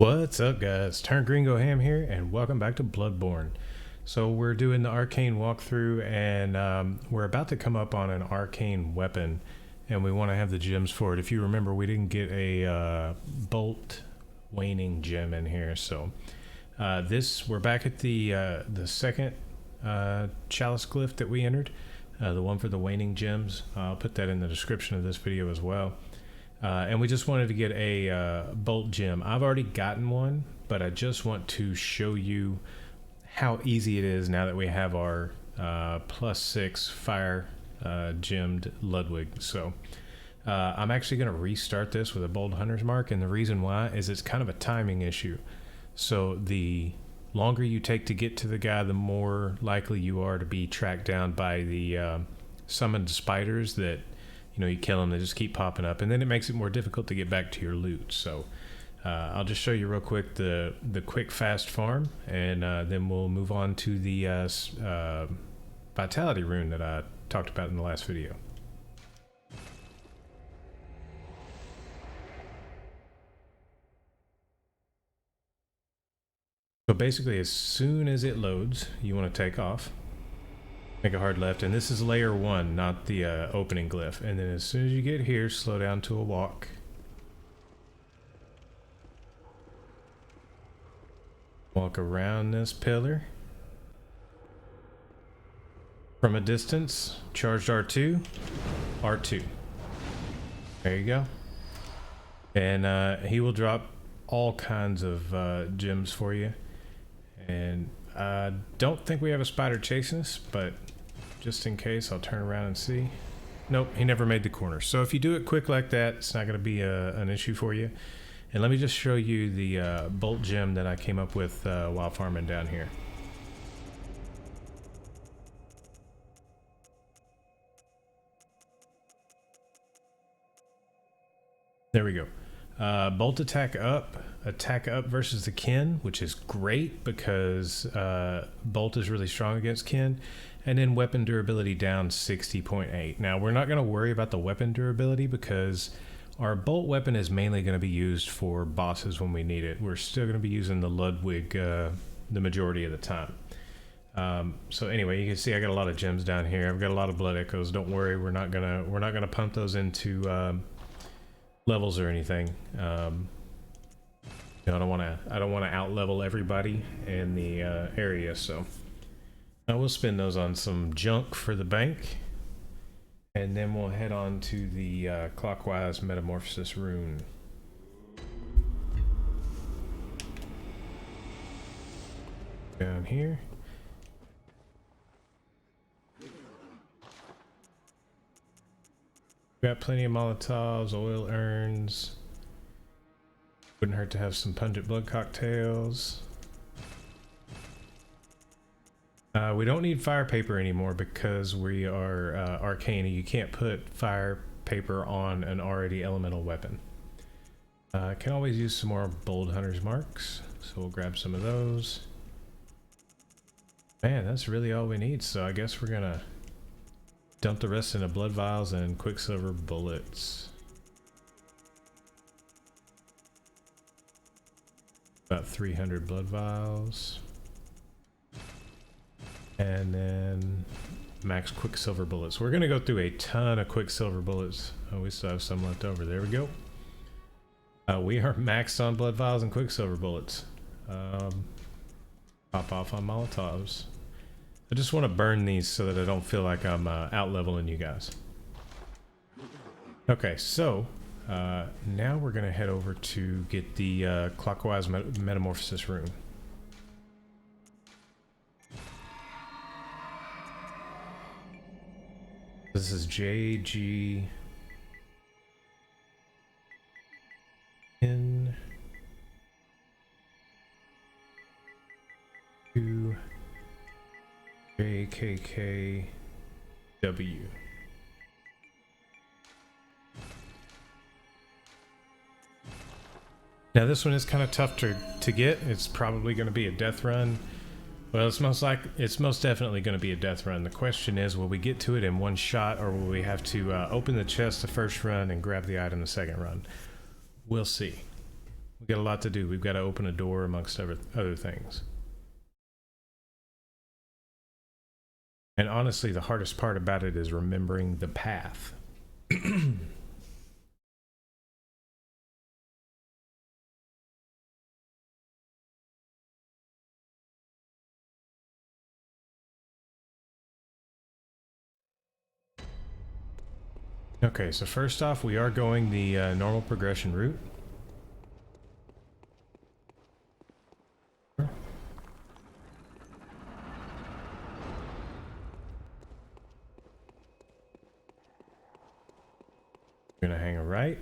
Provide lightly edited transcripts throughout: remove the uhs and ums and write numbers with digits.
What's up, guys? Turn Gringo Ham here, and welcome back to Bloodborne. So we're doing the Arcane walkthrough, and we're about to come up on an Arcane weapon, and we want to have the gems for it. If you remember, we didn't get a bolt Waining gem in here, so we're back at the second Chalice glyph that we entered, the one for the Waining gems. I'll put that in the description of this video as well. And we just wanted to get a bolt gem. I've already gotten one, but I just want to show you how easy it is now that we have our +6 fire gemmed Ludwig. So I'm actually going to restart this with a bold hunter's mark, and the reason why is it's kind of a timing issue. So the longer you take to get to the guy, the more likely you are to be tracked down by the summoned spiders that, you know, you kill them, they just keep popping up, and then it makes it more difficult to get back to your loot. So I'll just show you real quick the quick fast farm, and then we'll move on to the vitality rune that I talked about in the last video. So basically, as soon as it loads, you want to take off. Make a hard left, and this is layer 1, not the opening glyph. And then as soon as you get here, slow down to a walk. Walk around this pillar. From a distance, charged R2, R2. There you go. And he will drop all kinds of gems for you. And I don't think we have a spider chasing us, but just in case, I'll turn around and see. Nope, he never made the corner. So if you do it quick like that, it's not going to be an issue for you. And let me just show you the bolt gem that I came up with while farming down here. There we go. Bolt attack up versus the kin, which is great because bolt is really strong against kin. And then weapon durability down 60.8. Now we're not going to worry about the weapon durability because our bolt weapon is mainly going to be used for bosses when we need it. We're still going to be using the Ludwig the majority of the time. So anyway, you can see I got a lot of gems down here. I've got a lot of blood echoes. Don't worry, we're not gonna pump those into levels or anything. You know, I don't want to out level everybody in the area, so I will spend those on some junk for the bank, and then we'll head on to the Clockwise Metamorphosis rune. Down here. Got plenty of Molotovs, oil urns. Wouldn't hurt to have some pungent blood cocktails. We don't need fire paper anymore because we are Arcane. You can't put fire paper on an already elemental weapon. Can always use some more bold hunter's marks, so we'll grab some of those. Man, that's really all we need, so I guess we're gonna dump the rest into blood vials and quicksilver bullets. About 300 blood vials. And then max quicksilver bullets. We're gonna go through a ton of quicksilver bullets. Oh, we still have some left over. There we go. We are maxed on blood vials and quicksilver bullets. Pop off on Molotovs. I just want to burn these so that I don't feel like I'm out leveling you guys. Okay, so now we're gonna head over to get the Clockwise Metamorphosis rune. This is JG N 2 JKKW. Now this one is kind of tough to get. It's probably going to be a death run. Well, it's most definitely going to be a death run. The question is, will we get to it in one shot, or will we have to open the chest the first run and grab the item the second run? We'll see. We got a lot to do. We've got to open a door amongst other things. And honestly, the hardest part about it is remembering the path. Okay, so first off, we are going the normal progression route. We're gonna hang a right,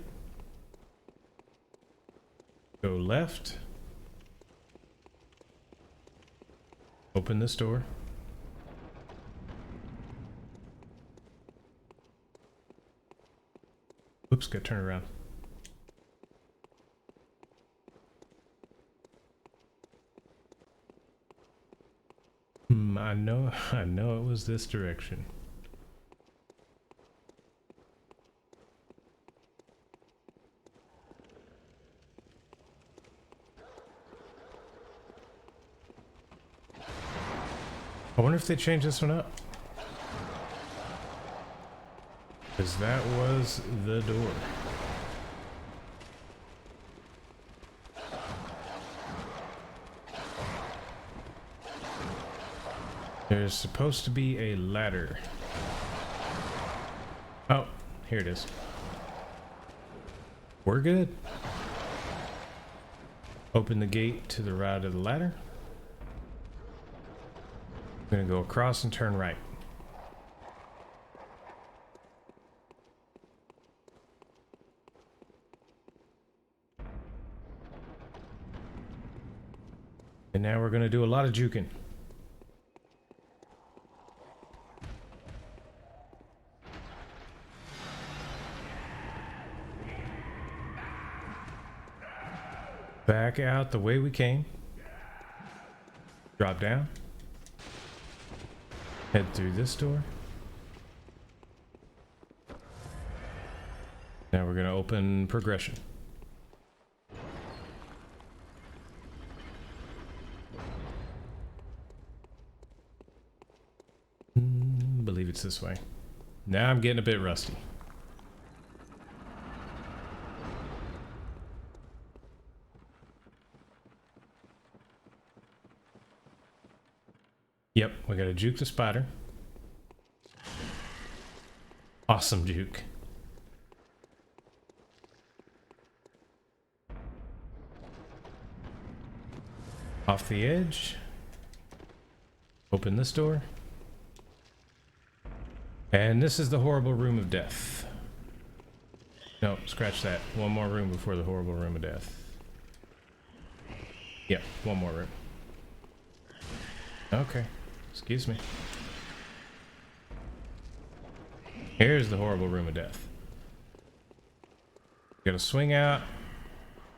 go left, open this door. Oops, got turned around. I know it was this direction. I wonder if they changed this one up. Because that was the door. There's supposed to be a ladder. Oh, here it is. We're good. Open the gate to the right of the ladder. I'm gonna go across and turn right. And now we're gonna do a lot of juking. Back out the way we came. Drop down. Head through this door. Now we're going to open progression. Believe it's this way. Now I'm getting a bit rusty. Yep, we gotta juke the spider. Awesome juke. Off the edge. Open this door. And this is the horrible room of death. No, scratch that. One more room before the horrible room of death. Yep, one more room. Okay. Excuse me. Here's the horrible room of death. Gotta swing out.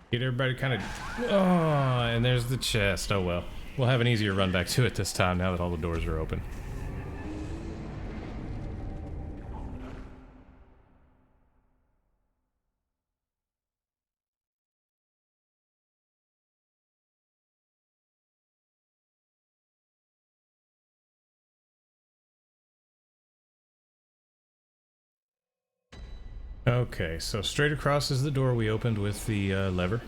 Get everybody kind of... Oh, and there's the chest. Oh well. We'll have an easier run back to it this time now that all the doors are open. Okay, so straight across is the door we opened with the lever.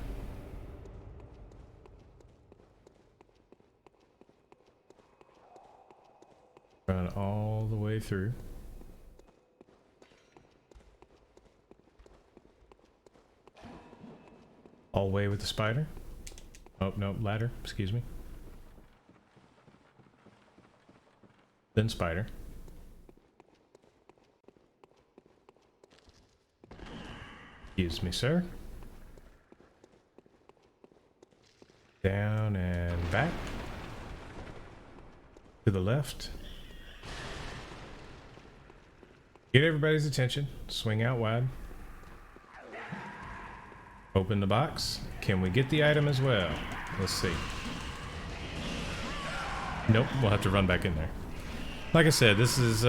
Run all the way through. All the way with the spider. Oh, no, ladder, excuse me. Then spider. Excuse me, sir. Down and back. To the left. Get everybody's attention. Swing out wide. Open the box. Can we get the item as well? Let's see. Nope, we'll have to run back in there. Like I said, this is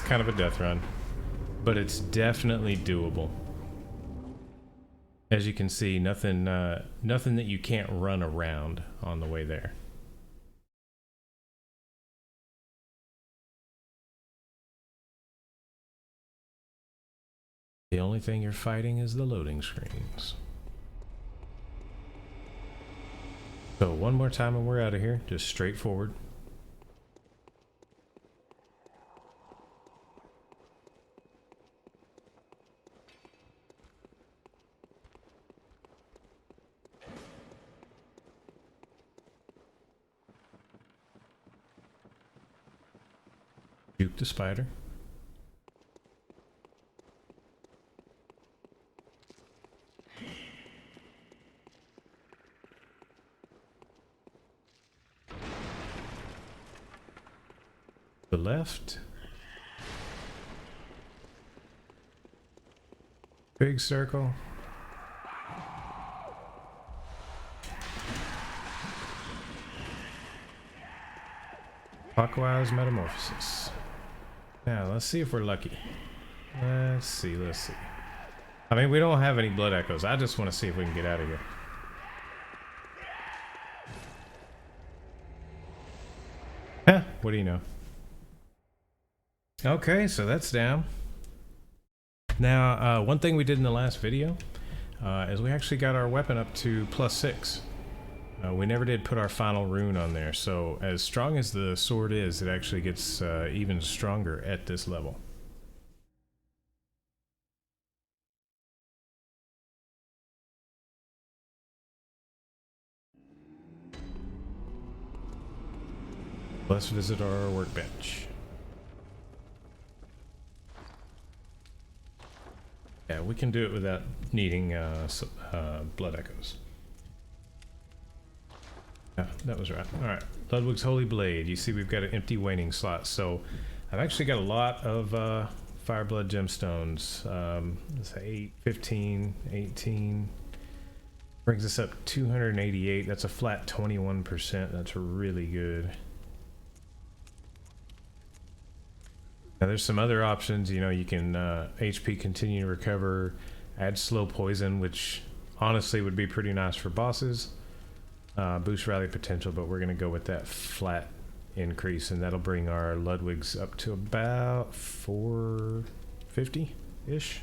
kind of a death run, but it's definitely doable. As you can see, nothing that you can't run around on the way there. The only thing you're fighting is the loading screens. So one more time and we're out of here. Just straight forward. Juke the spider. The left. Big circle. Clockwise Metamorphosis. Now, let's see if we're lucky. Let's see. I mean, we don't have any blood echoes. I just want to see if we can get out of here. Huh, what do you know? Okay, so that's down. Now, one thing we did in the last video is we actually got our weapon up to +6. We never did put our final rune on there, so as strong as the sword is, it actually gets even stronger at this level. Let's visit our workbench. Yeah, we can do it without needing blood echoes. Yeah, that was right. All right, Ludwig's Holy Blade. You see we've got an empty Waining slot, so I've actually got a lot of Fireblood gemstones. Let's say 8, 15, 18. Brings us up 288. That's a flat 21%. That's really good. Now there's some other options. You know, you can HP continue to recover, add slow poison, which honestly would be pretty nice for bosses. Boost rally potential, but we're going to go with that flat increase, and that'll bring our Ludwigs up to about 450-ish.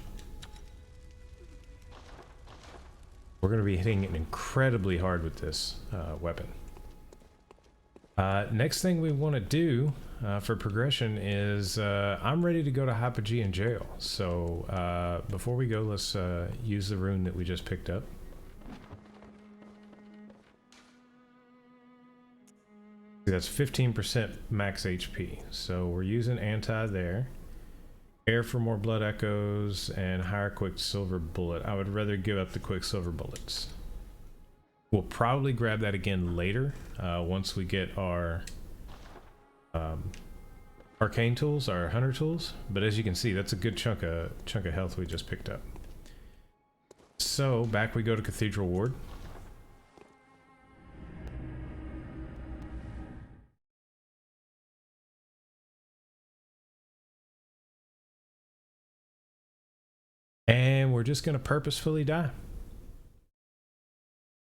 We're going to be hitting it incredibly hard with this weapon. Next thing we want to do for progression is I'm ready to go to hypogean jail. So before we go, let's use the rune that we just picked up. That's 15% max HP. So we're using anti there. Air for more blood echoes and higher quicksilver bullet. I would rather give up the quicksilver bullets. We'll probably grab that again later once we get our arcane tools, our hunter tools. But as you can see, that's a good chunk of health we just picked up. So back we go to Cathedral Ward. And we're just going to purposefully die.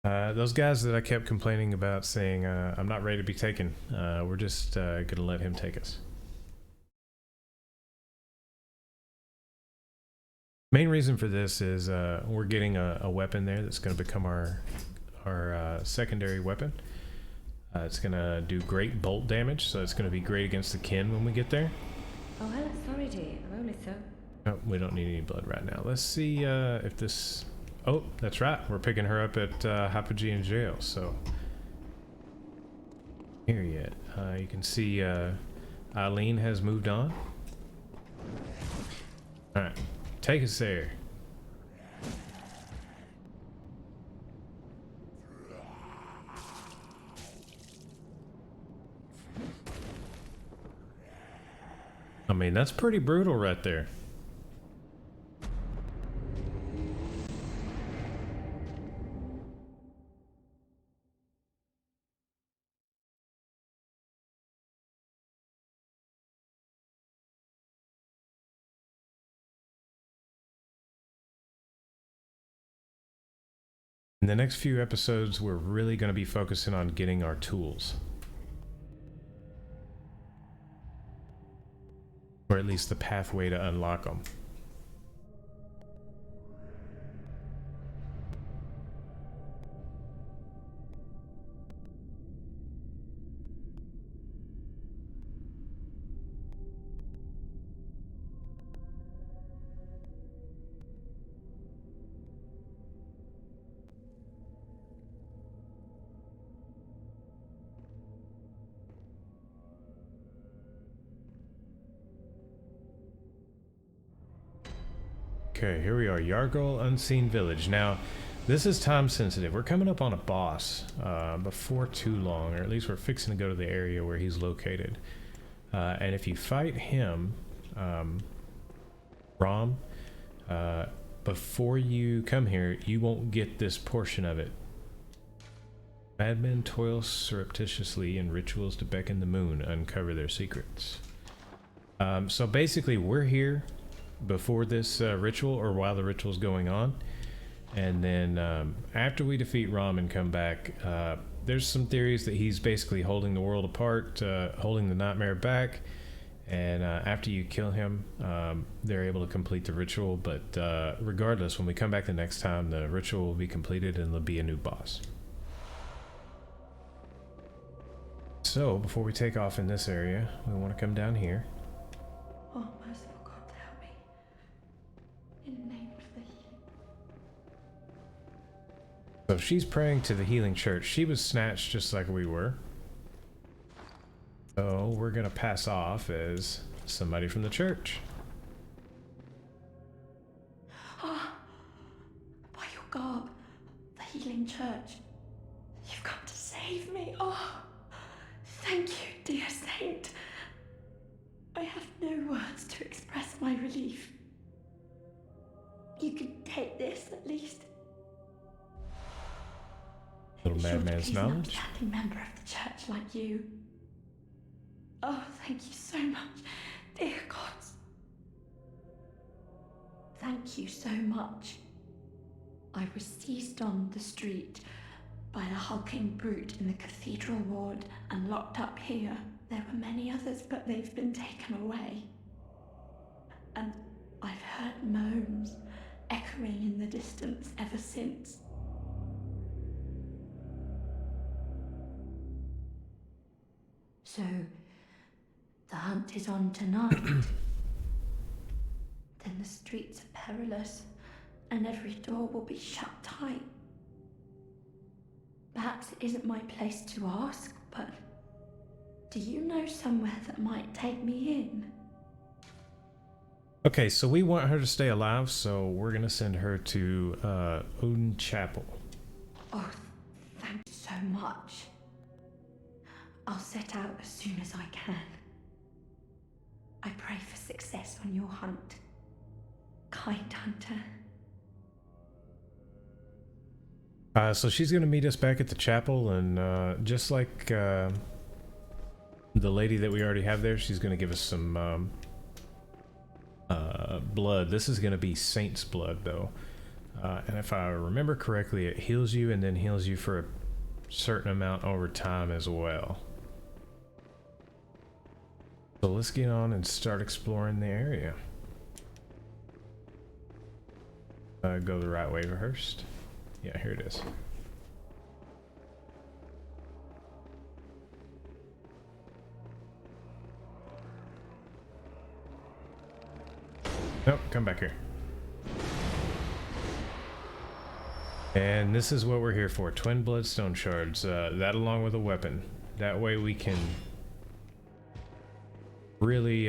Those guys that I kept complaining about saying I'm not ready to be taken, we're just going to let him take us. Main reason for this is we're getting a weapon there that's going to become our secondary weapon. It's going to do great bolt damage, so it's going to be great against the kin when we get there. Oh, hello, sorry dear, I'm only so... Oh, we don't need any blood right now. Let's see if this... Oh, that's right. We're picking her up at hypogean jail, so... Here yet. You can see Eileen has moved on. Alright, take us there. I mean, that's pretty brutal right there. In the next few episodes, we're really going to be focusing on getting our tools. Or at least the pathway to unlock them. Okay, here we are, Yargol Unseen Village. Now, this is time sensitive. We're coming up on a boss before too long, or at least we're fixing to go to the area where he's located. And if you fight him, Rom, before you come here, you won't get this portion of it. Madmen toil surreptitiously in rituals to beckon the moon, uncover their secrets. So basically, we're here before this ritual, or while the ritual's going on, and then after we defeat Rom and come back, there's some theories that he's basically holding the world apart, holding the nightmare back, and after you kill him, they're able to complete the ritual. But regardless, when we come back the next time, the ritual will be completed and there'll be a new boss. So before we take off in this area, we want to come down here. Oh, merciful God, help me. In the name of the healing. So she's praying to the healing church. She was snatched just like we were. So we're gonna pass off as somebody from the church. Ah, by your garb, the healing church. You've come to save me. Oh, thank you, dear saint. I have no words to express my relief. You can take this at least. Little madman's knowledge. An outstanding member of the church like you. Oh, thank you so much, dear gods. Thank you so much. I was seized on the street by the hulking brute in the cathedral ward and locked up here. There were many others, but they've been taken away. And I've heard moans echoing in the distance ever since. So, the hunt is on tonight. Then the streets are perilous, and every door will be shut tight. Perhaps it isn't my place to ask, but do you know somewhere that might take me in? Okay, so we want her to stay alive, so we're gonna send her to Odin Chapel. Oh, thank you so much. I'll set out as soon as I can. I pray for success on your hunt, kind hunter. So she's gonna meet us back at the chapel, and just like the lady that we already have there, she's gonna give us some blood. This is gonna be saint's blood, though, and if I remember correctly, it heals you and then heals you for a certain amount over time as well. So let's get on and start exploring the area. Go the right way first. Yeah, here it is. Nope, come back here. And this is what we're here for. Twin bloodstone shards. That along with a weapon. That way we can really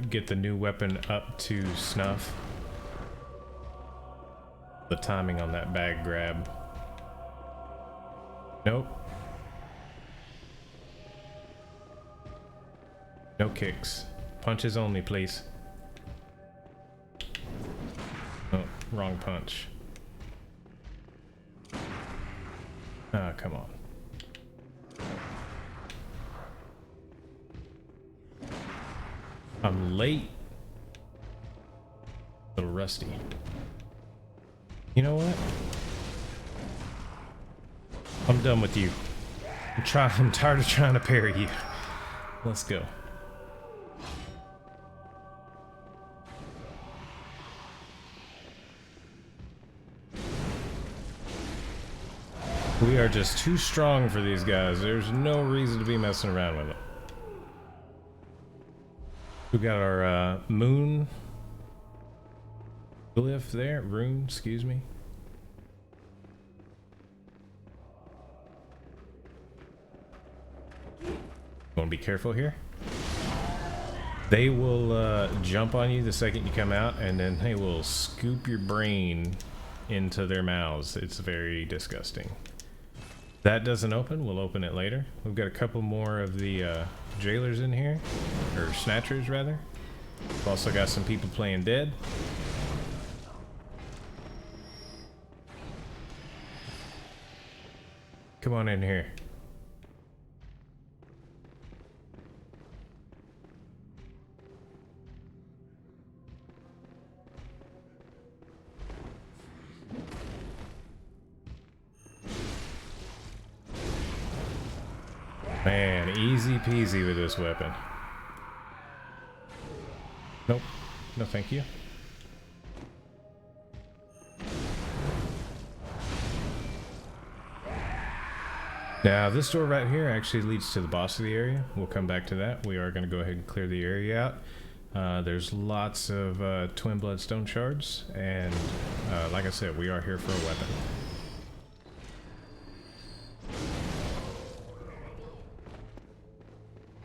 get the new weapon up to snuff. The timing on that bag grab. Nope. No kicks. Punches only, please. Oh, wrong punch. Ah, come on. I'm late. A little rusty. You know what? I'm done with you. I'm tired of trying to parry you. Let's go. We are just too strong for these guys. There's no reason to be messing around with them. We got our moon glyph there, rune, excuse me. Want to be careful here. They will jump on you the second you come out, and then they will scoop your brain into their mouths. It's very disgusting. That doesn't open. We'll open it later. We've got a couple more of the jailers in here, or snatchers rather. We've also got some people playing dead. Come on in here. Man, easy peasy with this weapon. Nope. No thank you. Now this door right here actually leads to the boss of the area. We'll come back to that. We are going to go ahead and clear the area out. There's lots of twin bloodstone shards, and like I said, we are here for a weapon.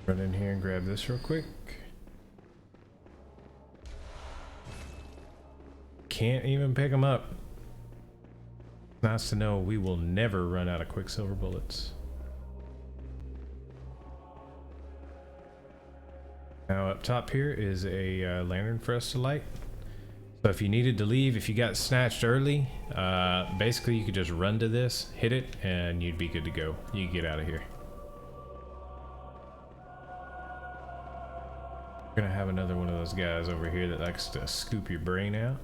Run in here and grab this real quick. Can't even pick them up. Nice to know we will never run out of quicksilver bullets. Now up top here is a lantern for us to light. So if you needed to leave, if you got snatched early, basically you could just run to this, hit it, and you'd be good to go. You can get out of here. We're gonna have another one of those guys over here that likes to scoop your brain out.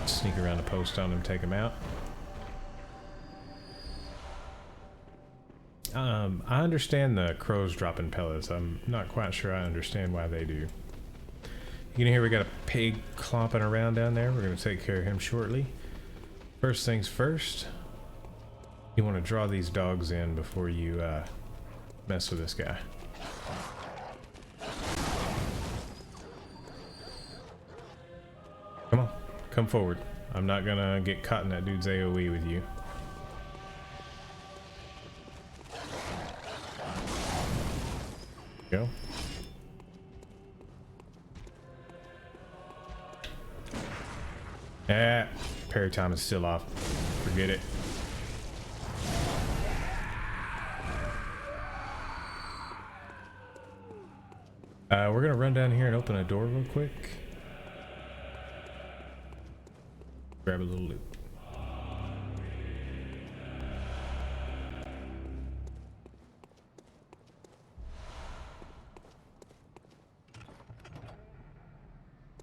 Sneak around a post on him, take him out. I understand the crows dropping pellets. I'm not quite sure I understand why they do. You can hear we got a pig clomping around down there. We're gonna take care of him shortly. First things first, you want to draw these dogs in before you mess with this guy. Come on, come forward. I'm not gonna get caught in that dude's AoE with you. Go. Ah, parry time is still off. Forget it. We're gonna run down here and open a door real quick. Grab a little loot.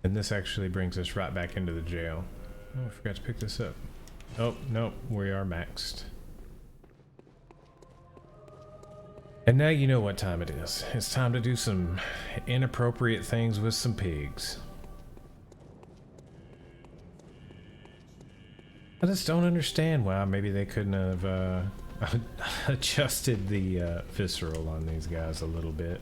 And this actually brings us right back into the jail. Oh, I forgot to pick this up. Oh, no, we are maxed. And now you know what time it is. It's time to do some inappropriate things with some pigs. I just don't understand why maybe they couldn't have adjusted the visceral on these guys a little bit.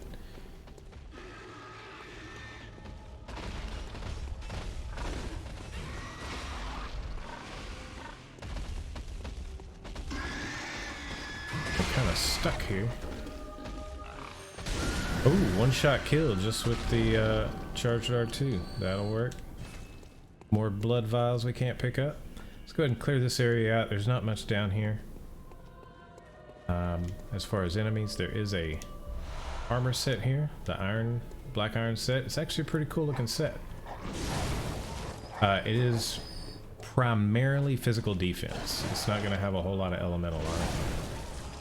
I'm kind of stuck here. Oh, one shot kill just with the charged R2. That'll work. More blood vials we can't pick up. Let's go ahead and clear this area out. There's not much down here. As far as enemies, there is a armor set here, the black iron set. It's actually a pretty cool looking set. It is primarily physical defense. It's not going to have a whole lot of elemental on it.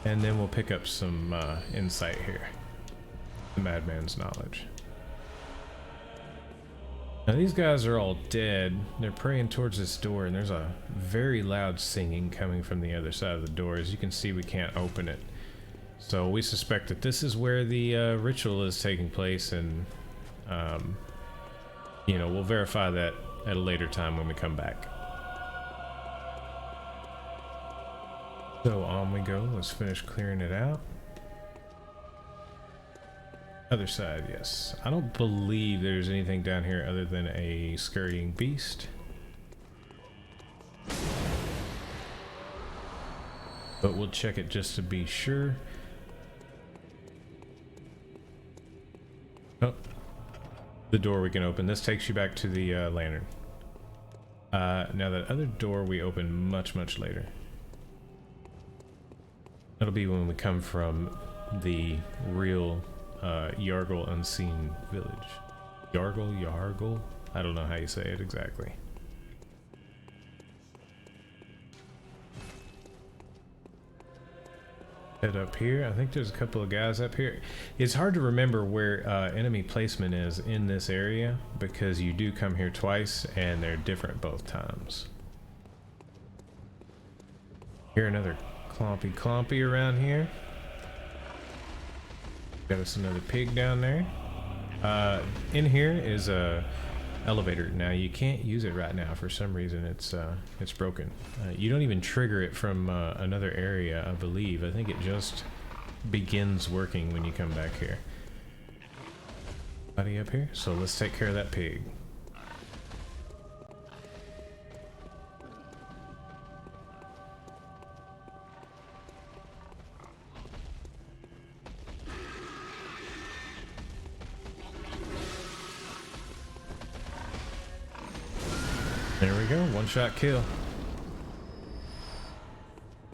And then we'll pick up some insight here. The madman's knowledge. Now these guys are all dead. They're praying towards this door, and there's a very loud singing coming from the other side of the door. As you can see, we can't open it. So we suspect that this is where the ritual is taking place, and you know, we'll verify that at a later time when we come back. So on we go. Let's finish clearing it out. Other side, yes. I don't believe there's anything down here other than a scurrying beast. But we'll check it just to be sure. Oh, the door we can open. This takes you back to the lantern. Now that other door we open much later. That'll be when we come from the real Yargle Unseen Village. Yargle? I don't know how you say it exactly. Head up here. I think there's a couple of guys up here. It's hard to remember where enemy placement is in this area because you do come here twice and they're different both times. Hear another clompy around here. Got us another pig down there. In here is a elevator. Now you can't use it right now for some reason. It's broken. You don't even trigger it from another area, I believe. I think it just begins working when you come back here. Buddy up here. So let's take care of that pig. There we go, one-shot kill.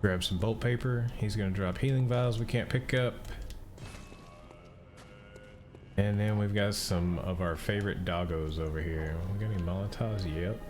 Grab some bolt paper. He's gonna drop healing vials we can't pick up. And then we've got some of our favorite doggos over here. We got any Molotovs? Yep.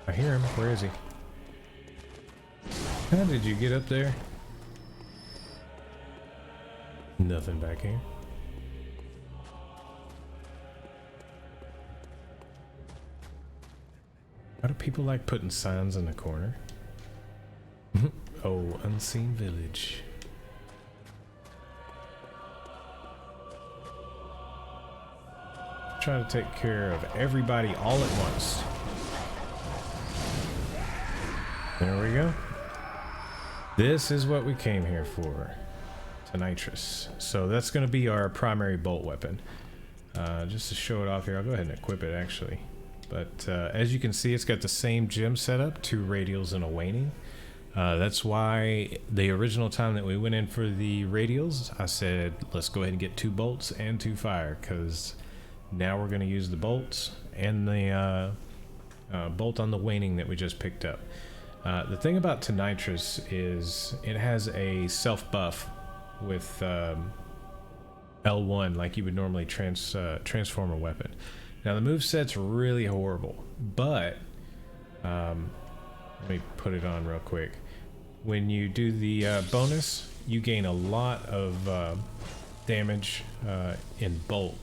I hear him. Where is he? How did you get up there? Nothing back here. How do people like putting signs in the corner? Oh, unseen village. Try to take care of everybody all at once. There we go. This is what we came here for. Tonitrus. So that's going to be our primary bolt weapon. Just to show it off here, I'll go ahead and equip it actually. But as you can see, it's got the same gem setup, 2 radials and a waning. That's why the original time that we went in for the radials, I said, let's go ahead and get 2 bolts and 2 fire, because now we're going to use the bolts and the bolt on the waning that we just picked up. The thing about tonitrus is it has a self buff with L1 like you would normally transform a weapon. Now the moveset's really horrible, but let me put it on real quick. When you do the bonus, you gain a lot of damage in bolt.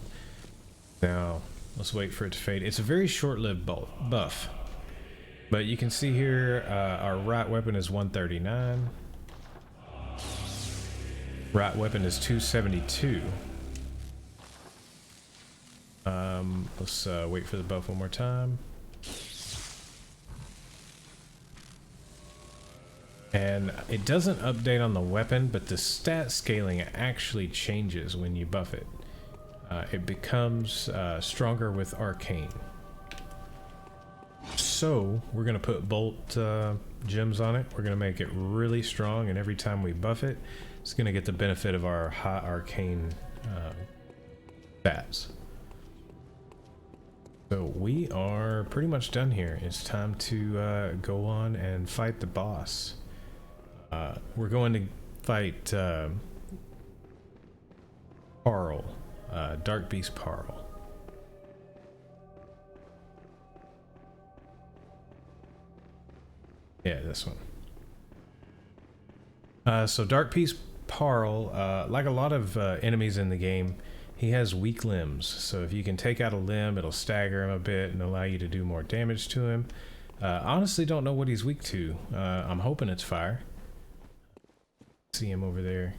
Now let's wait for it to fade. It's a very short-lived buff. But you can see here, our right weapon is 139. Right weapon is 272. Let's wait for the buff one more time. And it doesn't update on the weapon, but the stat scaling actually changes when you buff it. It becomes stronger with Arcane. So we're going to put bolt gems on it. We're going to make it really strong, and every time we buff it, it's going to get the benefit of our high arcane stats. So we are pretty much done here. It's time to go on and fight the boss. We're going to fight Paarl, Darkbeast Paarl. Yeah, this one. So Darkbeast Paarl, like a lot of enemies in the game, he has weak limbs. So if you can take out a limb, it'll stagger him a bit and allow you to do more damage to him. Honestly, don't know what he's weak to. I'm hoping it's fire. See him over there.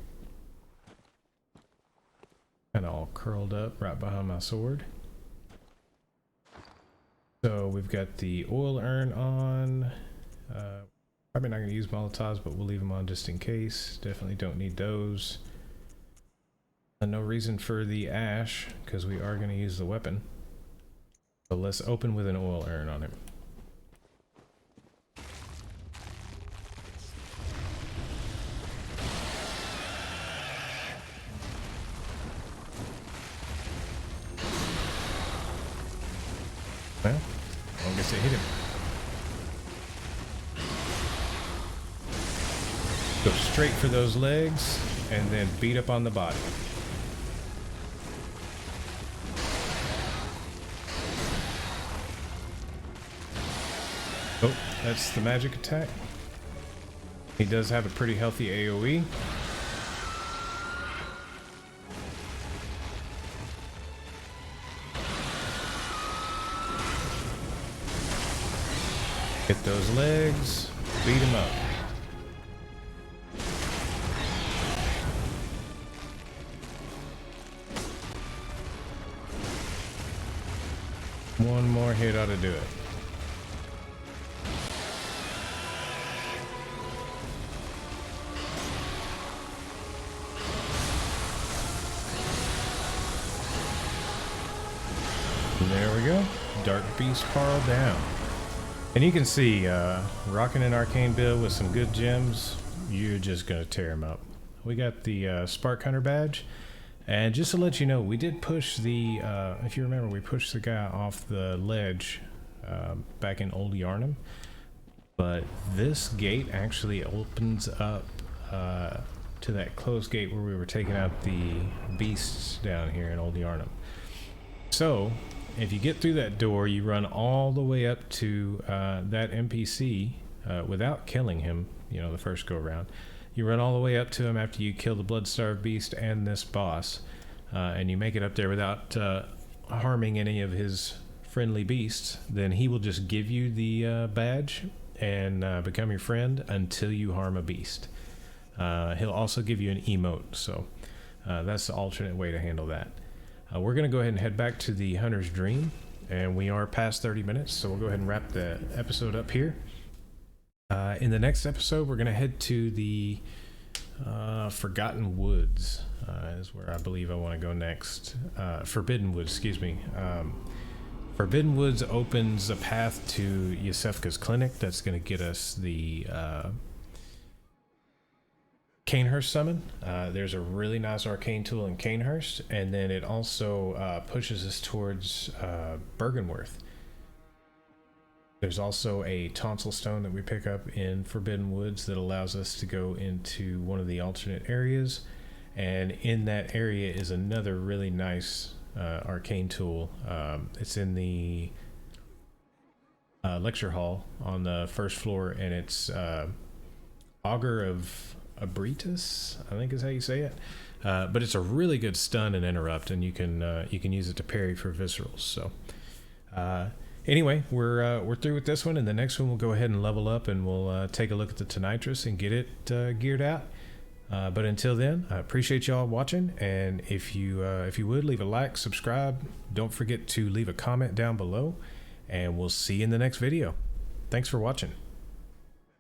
Kind of all curled up right behind my sword. So we've got the oil urn on. Probably not going to use Molotovs, but we'll leave them on just in case. Definitely don't need those. No reason for the ash, because we are going to use the weapon. So let's open with an oil urn on him. Well, I guess it hit him. Go straight for those legs, and then beat up on the body. Oh, that's the magic attack. He does have a pretty healthy AoE. Hit those legs, beat him up. One more hit ought to do it. There we go. Darkbeast Paarl down. And you can see, rocking an Arcane build with some good gems, you're just going to tear him up. We got the Spark Hunter badge. And just to let you know, we did push the, if you remember, we pushed the guy off the ledge back in Old Yarnum. But this gate actually opens up to that closed gate where we were taking out the beasts down here in Old Yarnum. So, if you get through that door, you run all the way up to that NPC without killing him, you know, the first go around. You run all the way up to him after you kill the blood-starved beast and this boss, and you make it up there without harming any of his friendly beasts. Then he will just give you the badge and become your friend until you harm a beast. He'll also give you an emote, so that's the alternate way to handle that. We're going to go ahead and head back to the Hunter's Dream, and we are past 30 minutes, so we'll go ahead and wrap the episode up here. In the next episode, we're going to head to the Forgotten Woods, is where I believe I want to go next. Forbidden Woods, excuse me. Forbidden Woods opens a path to Yosefka's clinic that's going to get us the Canehurst summon. There's a really nice arcane tool in Canehurst, and then it also pushes us towards Bergenworth. There's also a tonsil stone that we pick up in Forbidden Woods that allows us to go into one of the alternate areas, and in that area is another really nice arcane tool. It's in the lecture hall on the first floor, and it's Augur of Abritus, I think is how you say it. But it's a really good stun and interrupt, and you can use it to parry for viscerals. So anyway, we're through with this one, and the next one we'll go ahead and level up, and we'll take a look at the tonitrus and get it geared out. But until then, I appreciate y'all watching, and if you would leave a like, subscribe, don't forget to leave a comment down below, and we'll see you in the next video. Thanks for watching.